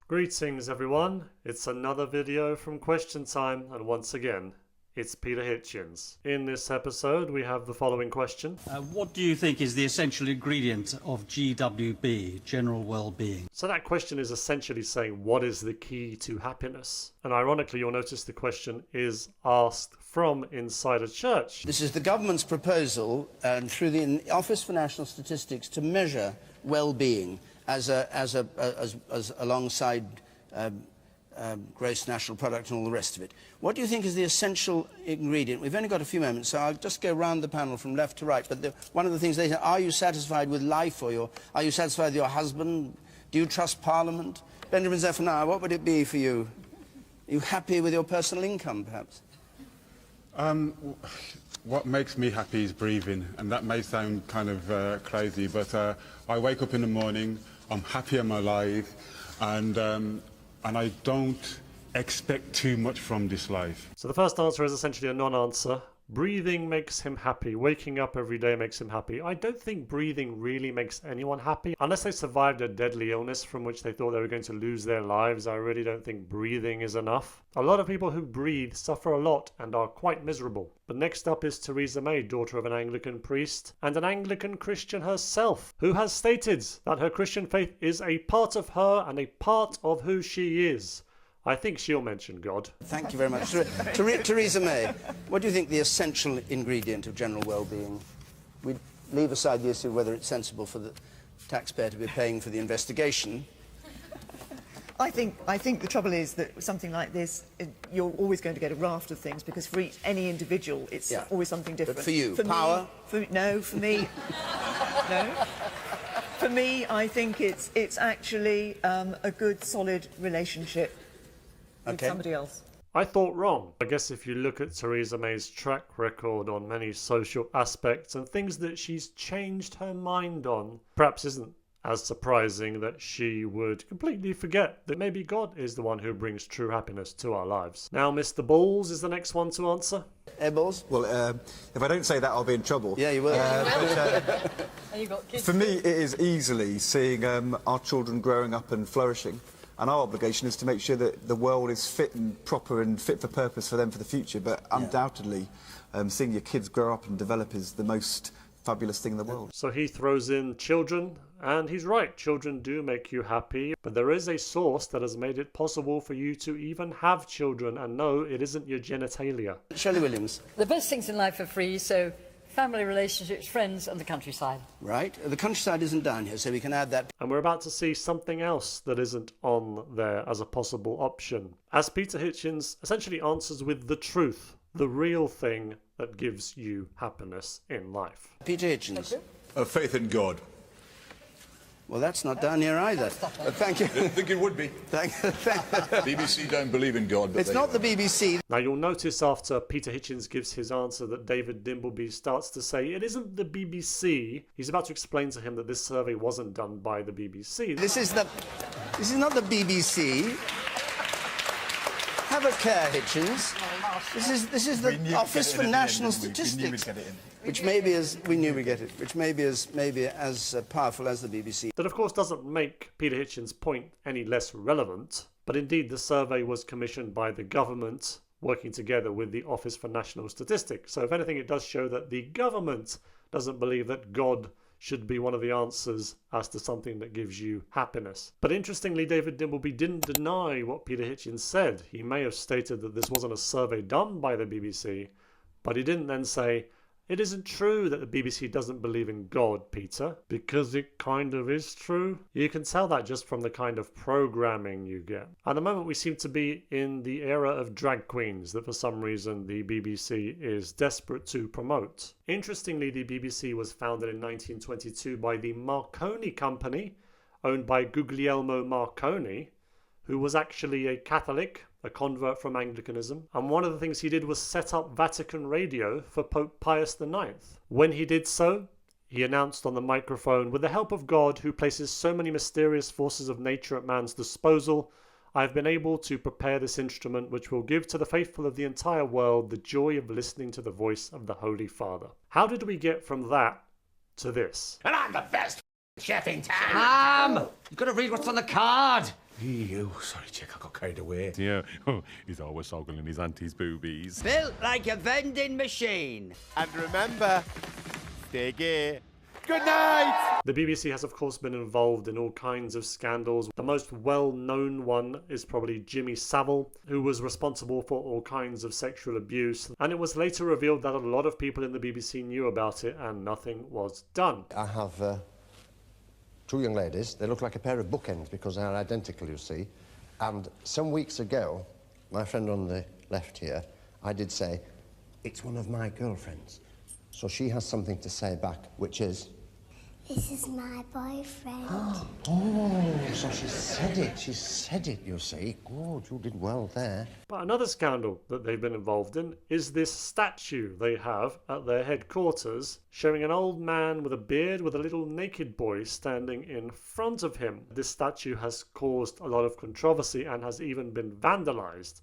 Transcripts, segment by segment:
Greetings everyone, it's another video from Question Time, and once again, it's Peter Hitchens. In this episode we have the following question. What do you think is the essential ingredient of GWB, general well-being? So that question is essentially saying what is the key to happiness? And ironically you'll notice the question is asked from inside a church. This is the government's proposal through the Office for National Statistics to measure well-being as alongside gross national product and all the rest of it. What do you think is the essential ingredient? We've only got a few moments, so I'll just go round the panel from left to right. But one of the things they say, are you satisfied with life, or are you satisfied with your husband? Do you trust Parliament? Benjamin Zephaniah, what would it be for you? Are you happy with your personal income, perhaps? What makes me happy is breathing, and that may sound kind of crazy, but I wake up in the morning, I'm happy I'm alive, and I don't expect too much from this life. So the first answer is essentially a non-answer. Breathing makes him happy. Waking up every day makes him happy. I don't think breathing really makes anyone happy. Unless they survived a deadly illness from which they thought they were going to lose their lives, I really don't think breathing is enough. A lot of people who breathe suffer a lot and are quite miserable. But next up is Theresa May, daughter of an Anglican priest and an Anglican Christian herself, who has stated that her Christian faith is a part of her and a part of who she is. I think she'll mention God. Thank you very much. Theresa May, what do you think the essential ingredient of general well-being? We leave aside the issue of whether it's sensible for the taxpayer to be paying for the investigation. I think the trouble is that something like this, you're always going to get a raft of things, because for any individual, it's always something different. But for you, power? No, for me, no. For me, I think it's actually a good, solid relationship with somebody else. I thought wrong. I guess if you look at Theresa May's track record on many social aspects and things that she's changed her mind on, perhaps isn't as surprising that she would completely forget that maybe God is the one who brings true happiness to our lives. Now, Mr. Balls is the next one to answer. Balls? Well, if I don't say that, I'll be in trouble. Yeah, you will. For me, it is easily seeing our children growing up and flourishing. And our obligation is to make sure that the world is fit and proper and fit for purpose for them for the future. But undoubtedly, seeing your kids grow up and develop is the most fabulous thing in the world. So he throws in children, and he's right. Children do make you happy, but there is a source that has made it possible for you to even have children. And no, it isn't your genitalia. Shirley Williams. The best things in life are free, so family, relationships, friends, and the countryside. Right. The countryside isn't down here, so we can add that. And we're about to see something else that isn't on there as a possible option, as Peter Hitchens essentially answers with the truth, the real thing that gives you happiness in life. Peter Hitchens. Faith in God. Well, that's not down here either. Thank you. I think it would be. BBC don't believe in God, but it's not the BBC. Now you'll notice after Peter Hitchens gives his answer that David Dimbleby starts to say it isn't the BBC. He's about to explain to him that this survey wasn't done by the BBC. This is not the BBC. Have a care, Hitchens. This is the Office for National Statistics, which maybe as we knew we get it, which maybe as powerful as the BBC. That of course doesn't make Peter Hitchens' point any less relevant, but indeed the survey was commissioned by the government working together with the Office for National Statistics. So if anything, it does show that the government doesn't believe that God should be one of the answers as to something that gives you happiness. But interestingly, David Dimbleby didn't deny what Peter Hitchens said. He may have stated that this wasn't a survey done by the BBC, but he didn't then say, it isn't true that the BBC doesn't believe in God, Peter, because it kind of is true. You can tell that just from the kind of programming you get. At the moment, we seem to be in the era of drag queens that for some reason the BBC is desperate to promote. Interestingly, the BBC was founded in 1922 by the Marconi Company, owned by Guglielmo Marconi, who was actually a Catholic, a convert from Anglicanism, and one of the things he did was set up Vatican Radio for Pope Pius IX. When he did so, he announced on the microphone, with the help of God, who places so many mysterious forces of nature at man's disposal, I have been able to prepare this instrument which will give to the faithful of the entire world the joy of listening to the voice of the Holy Father. How did we get from that to this? And I'm the best chef in town. You've got to read what's on the card. Sorry, Chick, I got carried away. Yeah, he's always ogling his auntie's boobies. Built like a vending machine. And remember, stay gay. Good night! The BBC has of course been involved in all kinds of scandals. The most well-known one is probably Jimmy Savile, who was responsible for all kinds of sexual abuse, and it was later revealed that a lot of people in the BBC knew about it and nothing was done. I have two young ladies. They look like a pair of bookends because they are identical, you see. And some weeks ago, my friend on the left here, I did say, it's one of my girlfriends. So she has something to say back, which is... This is my boyfriend. Oh, so she said it, you see. Good, you did well there. But another scandal that they've been involved in is this statue they have at their headquarters showing an old man with a beard with a little naked boy standing in front of him. This statue has caused a lot of controversy and has even been vandalized.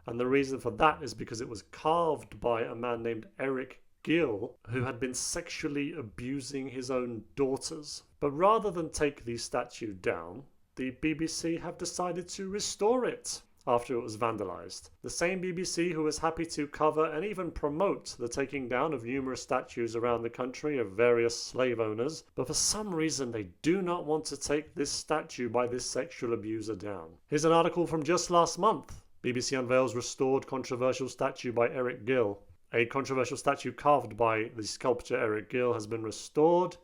And the reason for that is because it was carved by a man named Eric Gill, who had been sexually abusing his own daughters. But rather than take the statue down, the BBC have decided to restore it after it was vandalised. The same BBC who was happy to cover and even promote the taking down of numerous statues around the country of various slave owners, but for some reason they do not want to take this statue by this sexual abuser down. Here's an article from just last month. BBC unveils restored controversial statue by Eric Gill. A controversial statue carved by the sculptor Eric Gill has been restored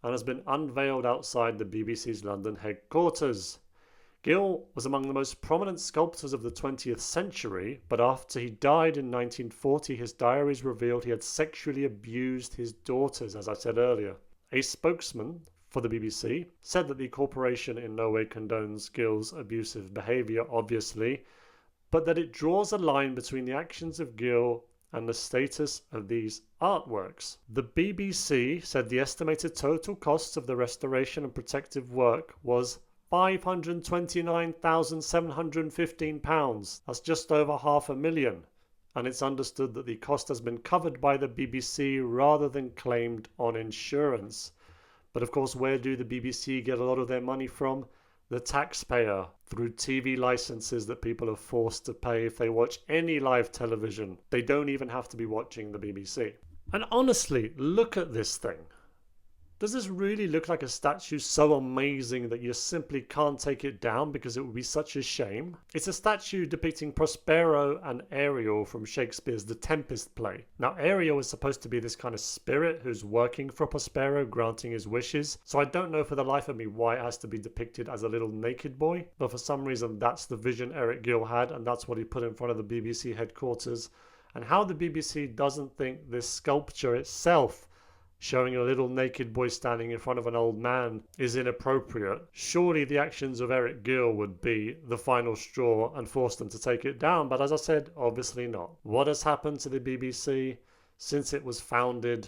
and has been unveiled outside the BBC's London headquarters. Gill was among the most prominent sculptors of the 20th century, but after he died in 1940, his diaries revealed he had sexually abused his daughters, as I said earlier. A spokesman for the BBC said that the corporation in no way condones Gill's abusive behaviour, obviously, but that it draws a line between the actions of Gill and the status of these artworks. The BBC said the estimated total costs of the restoration and protective work was £529,715. That's just over £500,000. And it's understood that the cost has been covered by the BBC rather than claimed on insurance. But of course, where do the BBC get a lot of their money from? The taxpayer, through TV licenses that people are forced to pay if they watch any live television. They don't even have to be watching the BBC. And honestly, look at this thing. Does this really look like a statue so amazing that you simply can't take it down because it would be such a shame? It's a statue depicting Prospero and Ariel from Shakespeare's The Tempest play. Now, Ariel is supposed to be this kind of spirit who's working for Prospero, granting his wishes. So I don't know for the life of me why it has to be depicted as a little naked boy. But for some reason, that's the vision Eric Gill had, and that's what he put in front of the BBC headquarters. And how the BBC doesn't think this sculpture itself, showing a little naked boy standing in front of an old man, is inappropriate. Surely the actions of Eric Gill would be the final straw and force them to take it down, but as I said, obviously not. What has happened to the BBC since it was founded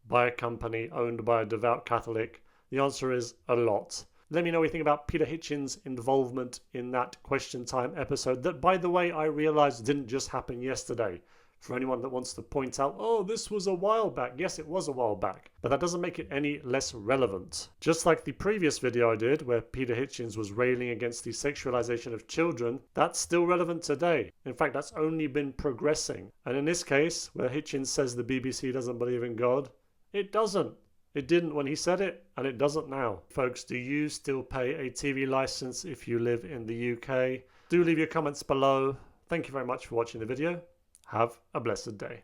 by a company owned by a devout Catholic? The answer is a lot. Let me know what you think about Peter Hitchens' involvement in that Question Time episode that, by the way, I realised didn't just happen yesterday. For anyone that wants to point out, oh, this was a while back. Yes, it was a while back. But that doesn't make it any less relevant. Just like the previous video I did, where Peter Hitchens was railing against the sexualization of children, that's still relevant today. In fact, that's only been progressing. And in this case, where Hitchens says the BBC doesn't believe in God, it doesn't. It didn't when he said it, and it doesn't now. Folks, do you still pay a TV license if you live in the UK? Do leave your comments below. Thank you very much for watching the video. Have a blessed day.